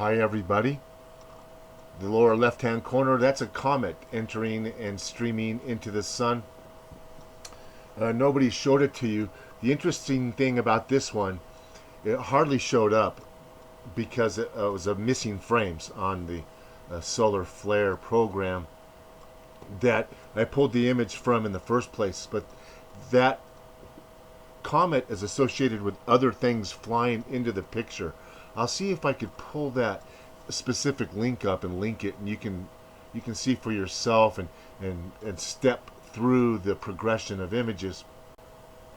Hi everybody. The lower left hand corner, that's a comet entering and streaming into the sun. Nobody showed it to you. The interesting thing about this one, it hardly showed up because it was a missing frames on the solar flare program that I pulled the image from in the first place. But that comet is associated with other things flying into the picture. I'll see if I could pull that specific link up and link it, and you can see for yourself and step through the progression of images.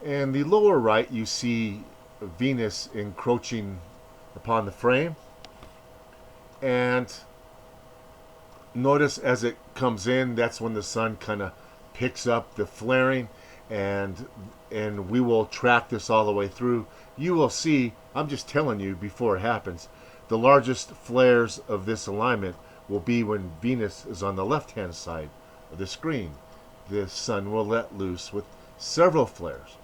And the lower right, you see Venus encroaching upon the frame, and notice as it comes in, that's when the sun kind of picks up the flaring, and we will track this all the way through. You will see, I'm just telling you before it happens, the largest flares of this alignment will be when Venus is on the left hand side of the screen. The sun will let loose with several flares.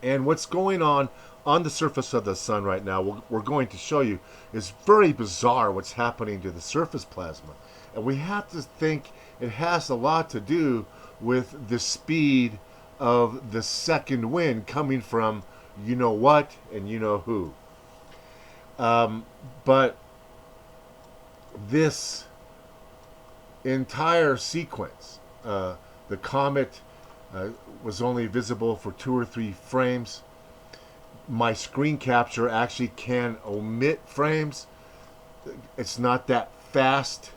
And what's going on the surface of the sun right now, we're going to show you, is very bizarre what's happening to the surface plasma. And we have to think it has a lot to do with the speed of the second wind coming from you know what and you know who. But this entire sequence, the comet was only visible for 2 or 3 frames. My screen capture actually can omit frames. It's not that fast,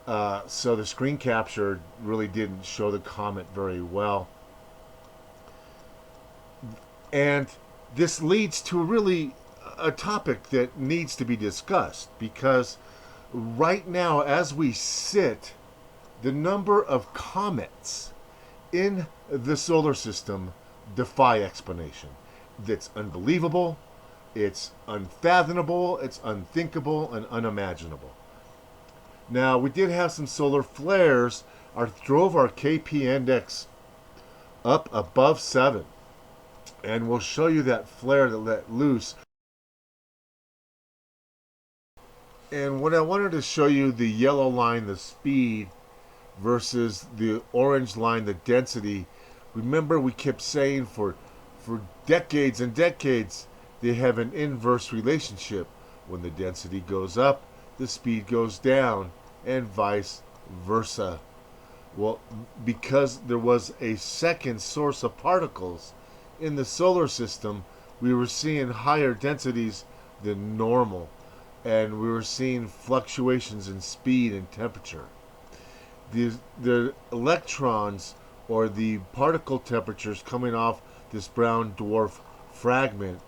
so the screen capture really didn't show the comet very well. And this leads to really a topic that needs to be discussed, because right now, as we sit, the number of comets in the solar system defy explanation. That's unbelievable, it's unfathomable, it's unthinkable, and unimaginable. Now, we did have some solar flares, drove our KP index up above 7, and we'll show you that flare that let loose. And what I wanted to show you, the yellow line, the speed, versus the orange line, the density. Remember, we kept saying for decades and decades, they have an inverse relationship. When the density goes up, the speed goes down, and vice versa. Well, because there was a second source of particles in the solar system, we were seeing higher densities than normal, and we were seeing fluctuations in speed and temperature. The electrons, or the particle temperatures coming off this brown dwarf fragment,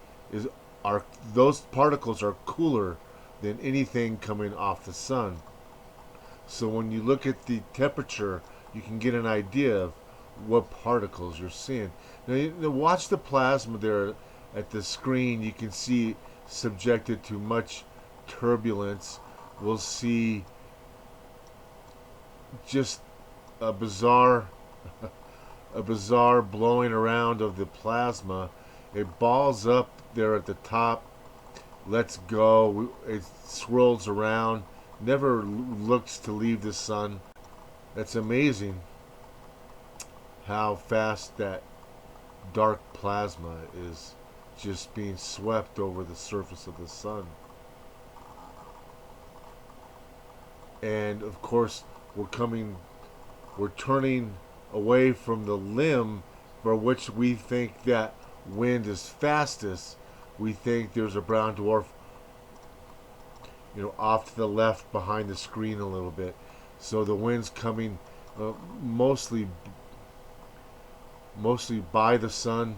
those particles are cooler than anything coming off the sun. So when you look at the temperature, you can get an idea of what particles you're seeing. Now, watch the plasma there at the screen. You can see subjected to much turbulence. We'll see just a bizarre a bizarre blowing around of the plasma. It balls up there at the top, lets go, it swirls around, never looks to leave the sun. That's amazing how fast that dark plasma is just being swept over the surface of the sun. And of course, we're turning away from the limb for which we think that wind is fastest. We think there's a brown dwarf, off to the left behind the screen a little bit. So the wind's coming mostly by the sun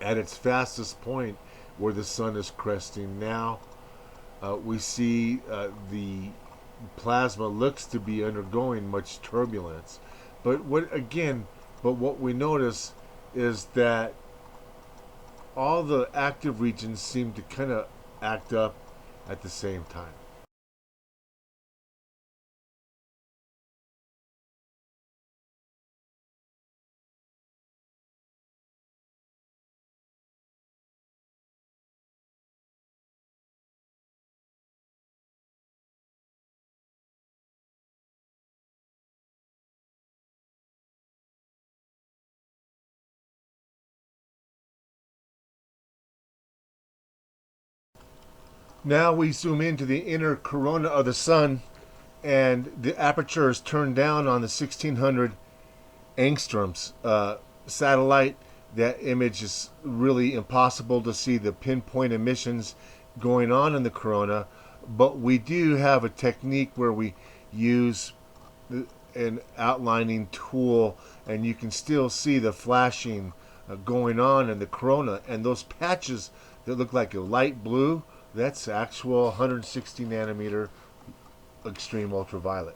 at its fastest point, where the sun is cresting now. We see the plasma looks to be undergoing much turbulence, but what we notice is that all the active regions seem to kind of act up at the same time. Now we zoom into the inner corona of the sun, and the aperture is turned down on the 1600 angstroms satellite. That image is really impossible to see the pinpoint emissions going on in the corona, but we do have a technique where we use an outlining tool, and you can still see the flashing going on in the corona. And those patches that look like a light blue, that's actual 160 nanometer extreme ultraviolet.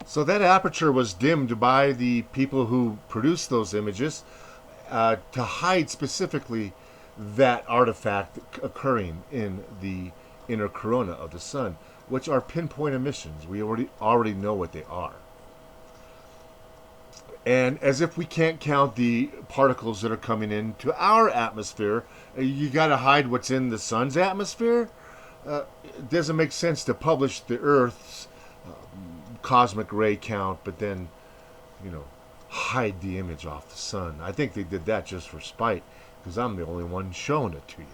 So that aperture was dimmed by the people who produced those images to hide specifically that artifact occurring in the inner corona of the sun, which are pinpoint emissions. We already know what they are. And as if we can't count the particles that are coming into our atmosphere, you got to hide what's in the sun's atmosphere. It doesn't make sense to publish the Earth's cosmic ray count, but then, you know, hide the image off the sun. I think they did that just for spite, because I'm the only one showing it to you.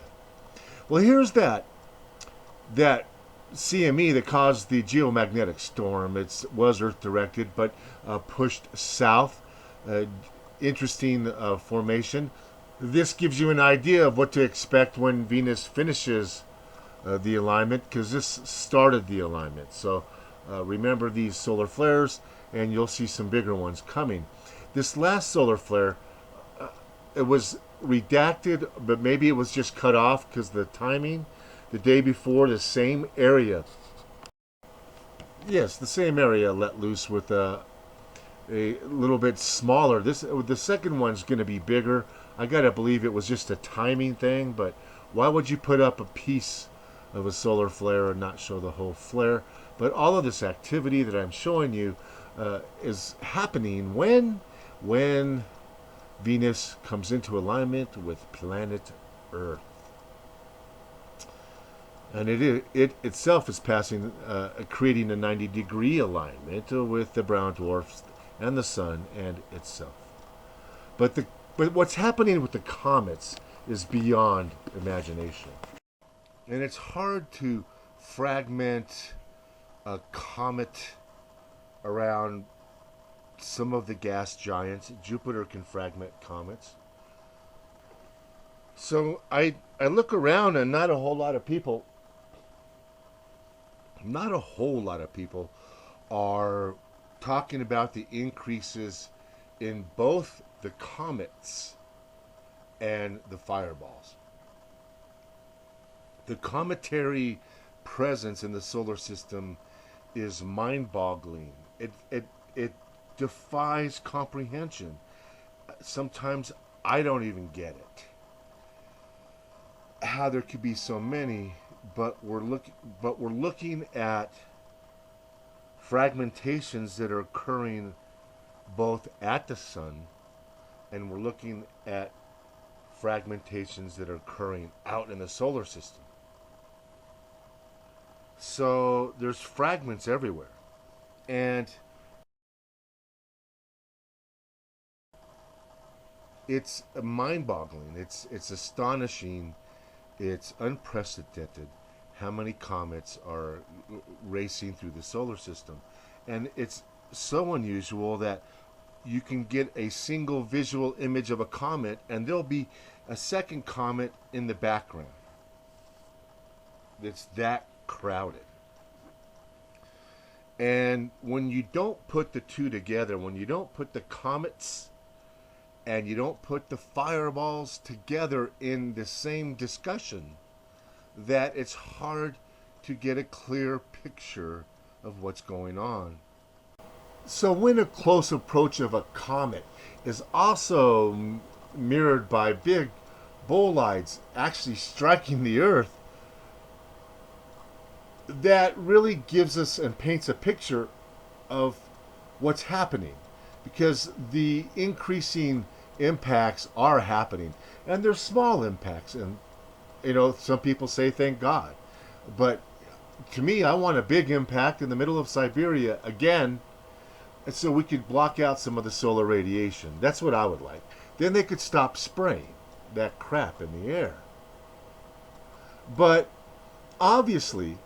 Well, here's that CME that caused the geomagnetic storm. It was Earth directed, but pushed south. Interesting formation. This gives you an idea of what to expect when Venus finishes the alignment, because this started the alignment. So remember these solar flares, and you'll see some bigger ones coming. This last solar flare, it was redacted, but maybe it was just cut off because the timing. The day before, the same area. Yes, the same area let loose with a little bit smaller. The second one's going to be bigger. I gotta believe it was just a timing thing, but why would you put up a piece of a solar flare and not show the whole flare? But all of this activity that I'm showing you is happening when Venus comes into alignment with planet Earth. And it itself is passing, creating a 90-degree alignment with the brown dwarfs and the sun and itself. But what's happening with the comets is beyond imagination. And it's hard to fragment a comet around some of the gas giants. Jupiter can fragment comets. So I look around, and not a whole lot of people are talking about the increases in both the comets and the fireballs. The cometary presence in the solar system is mind-boggling. It defies comprehension. Sometimes I don't even get it. How there could be so many, but we're looking at fragmentations that are occurring both at the sun, and we're looking at fragmentations that are occurring out in the solar system. So there's fragments everywhere. And it's mind-boggling. It's astonishing. It's unprecedented how many comets are racing through the solar system. And it's so unusual that you can get a single visual image of a comet, and there'll be a second comet in the background. It's that crowded. And when you don't put the two together, when you don't put the comets and you don't put the fireballs together in the same discussion, that it's hard to get a clear picture of what's going on. So when a close approach of a comet is also mirrored by big bolides actually striking the Earth, that really gives us and paints a picture of what's happening, because the increasing impacts are happening, and they're small impacts. And some people say thank God, but to me, I want a big impact in the middle of Siberia again, And so we could block out some of the solar radiation. That's what I would like. Then they could stop spraying that crap in the air. But obviously,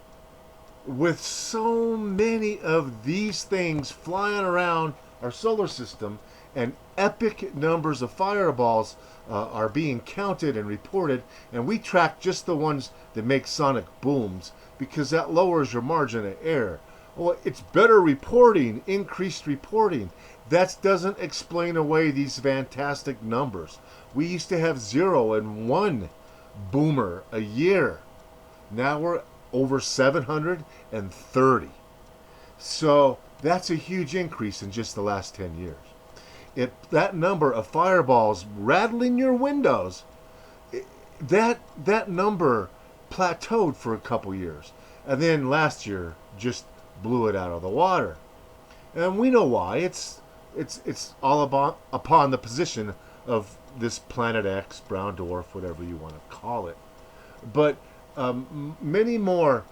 with so many of these things flying around our solar system and epic numbers of fireballs are being counted and reported, and we track just the ones that make sonic booms because that lowers your margin of error. Well, it's better reporting, increased reporting. That doesn't explain away these fantastic numbers. We used to have 0 and 1 boomer a year. Now we're over 730. So that's a huge increase in just the last 10 years. That number of fireballs rattling your windows, that number plateaued for a couple years. And then last year just blew it out of the water. And we know why. It's all upon the position of this Planet X, brown dwarf, whatever you want to call it. But many more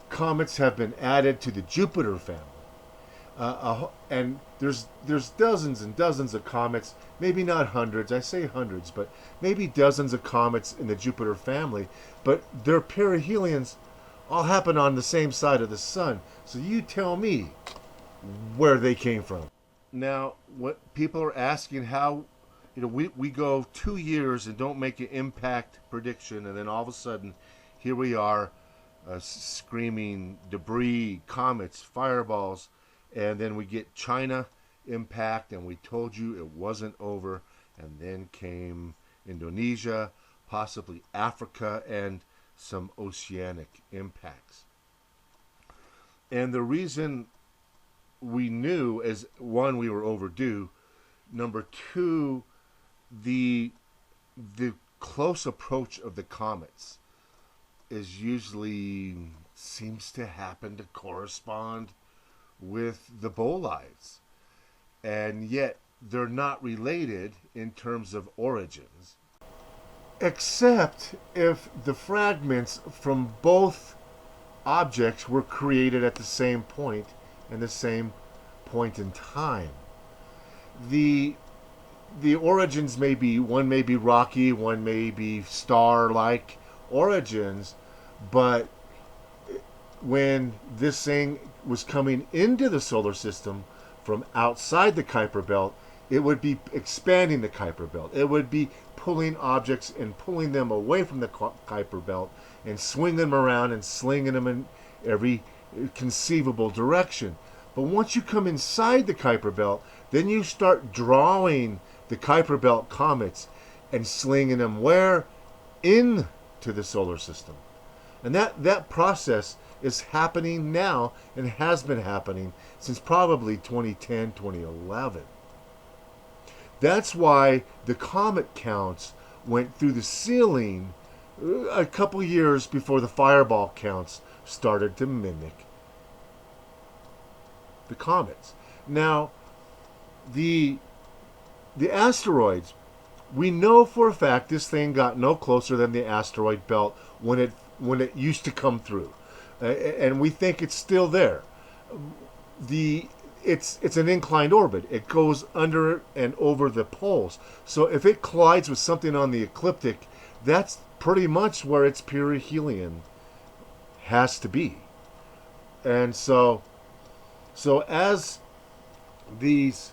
comets have been added to the Jupiter family. And there's dozens and dozens of comets, maybe not hundreds, I say hundreds, but maybe dozens of comets in the Jupiter family, but their perihelions all happen on the same side of the sun. So you tell me where they came from. Now, what people are asking, how, we go 2 years and don't make an impact prediction, and then all of a sudden, here we are, screaming debris, comets, fireballs, and then we get China impact, and we told you it wasn't over, and then came Indonesia, possibly Africa, and some oceanic impacts. And the reason we knew is, one, we were overdue. Number two, the close approach of the comets is usually seems to happen to correspond with the bolides, and yet they're not related in terms of origins, except if the fragments from both objects were created at the same point and the same point in time. The origins may be, one may be rocky, one may be star-like origins, but when this thing was coming into the solar system from outside the Kuiper Belt, it would be expanding the Kuiper Belt. It would be pulling objects and pulling them away from the Kuiper Belt and swinging them around and slinging them in every conceivable direction. But once you come inside the Kuiper Belt, then you start drawing the Kuiper Belt comets and slinging them where? Into the solar system. And that process is happening now and has been happening since probably 2010, 2011. That's why the comet counts went through the ceiling a couple years before the fireball counts started to mimic the comets. Now, the asteroids, we know for a fact this thing got no closer than the asteroid belt when it used to come through, and we think it's still there. It's an inclined orbit. It goes under and over the poles. So if it collides with something on the ecliptic, that's pretty much where its perihelion has to be. And so as these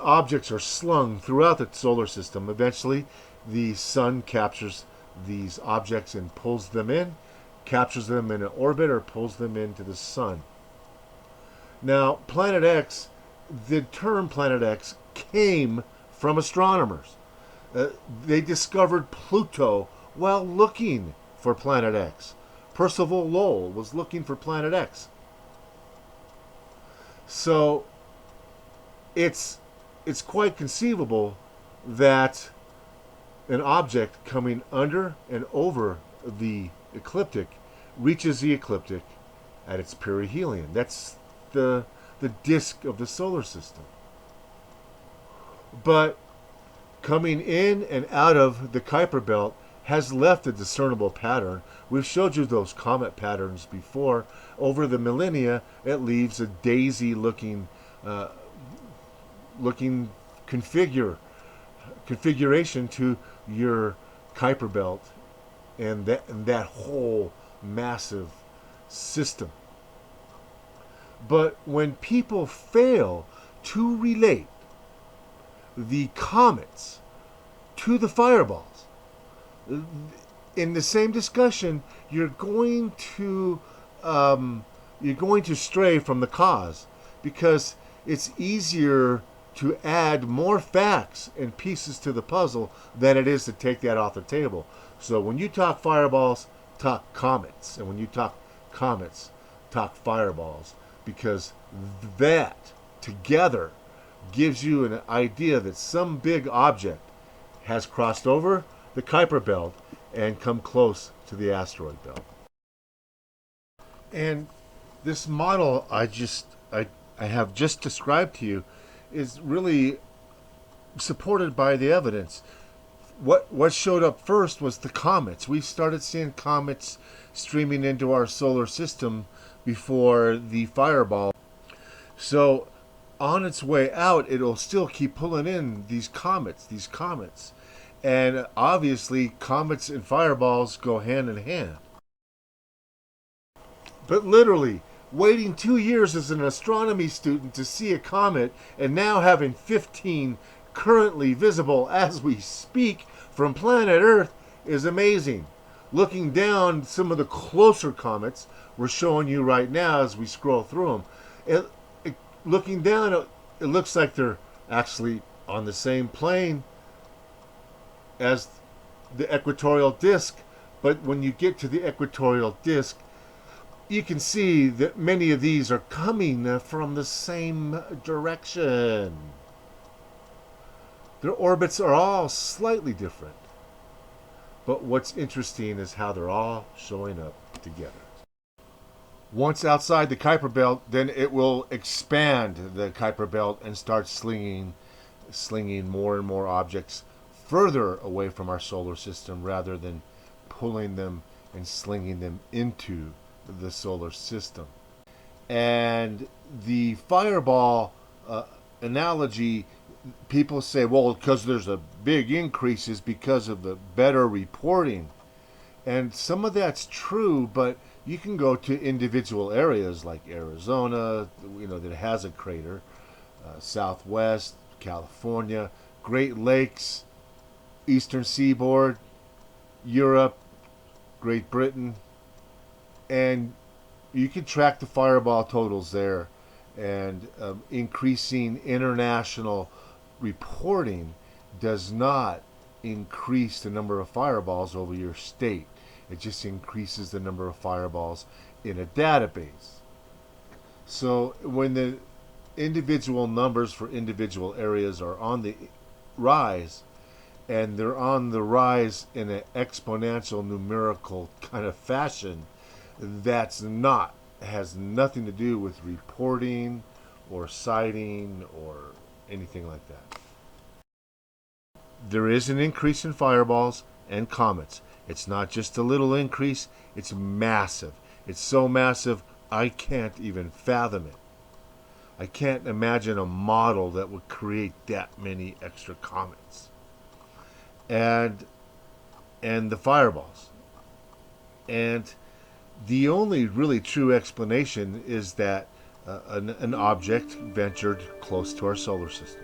objects are slung throughout the solar system, eventually the sun captures these objects and pulls them in, captures them in an orbit, or pulls them into the sun. Now, Planet X, the term Planet X came from astronomers. They discovered Pluto while looking for Planet X. Percival Lowell was looking for Planet X. So it's quite conceivable that an object coming under and over the ecliptic reaches the ecliptic at its perihelion. That's the disk of the solar system. But coming in and out of the Kuiper Belt has left a discernible pattern. We've showed you those comet patterns before. Over the millennia, it leaves a daisy-looking looking configuration to your Kuiper belt and that whole massive system. But when people fail to relate the comets to the fireballs, in the same discussion, you're going to stray from the cause, because it's easier to add more facts and pieces to the puzzle than it is to take that off the table. So when you talk fireballs, talk comets, and when you talk comets, talk fireballs, because that together gives you an idea that some big object has crossed over the Kuiper belt and come close to the asteroid belt. And this model I have just described to you is really supported by the evidence. What showed up first was the comets. We started seeing comets streaming into our solar system before the fireball. So on its way out, it'll still keep pulling in these comets. And obviously, comets and fireballs go hand in hand. But literally, waiting 2 years as an astronomy student to see a comet, and now having 15 currently visible as we speak from planet Earth, is amazing. Looking down, some of the closer comets we're showing you right now as we scroll through them. Looking down, it looks like they're actually on the same plane as the equatorial disk. But when you get to the equatorial disk, you can see that many of these are coming from the same direction. Their orbits are all slightly different. But what's interesting is how they're all showing up together. Once outside the Kuiper belt, then it will expand the Kuiper belt and start slinging more and more objects further away from our solar system, rather than pulling them and slinging them into the solar system. And the fireball analogy, people say, well, because there's a big increases because of the better reporting. And some of that's true, but you can go to individual areas like Arizona, that has a crater, Southwest, California, Great Lakes, Eastern Seaboard, Europe, Great Britain, and you can track the fireball totals there. And increasing international reporting does not increase the number of fireballs over your state. It just increases the number of fireballs in a database. So when the individual numbers for individual areas are on the rise, and they're on the rise in an exponential numerical kind of fashion, has nothing to do with reporting or citing or anything like that. There is an increase in fireballs and comets. It's not just a little increase, it's massive. It's so massive, I can't even fathom it. I can't imagine a model that would create that many extra comets. And the fireballs. And the only really true explanation is that an object ventured close to our solar system.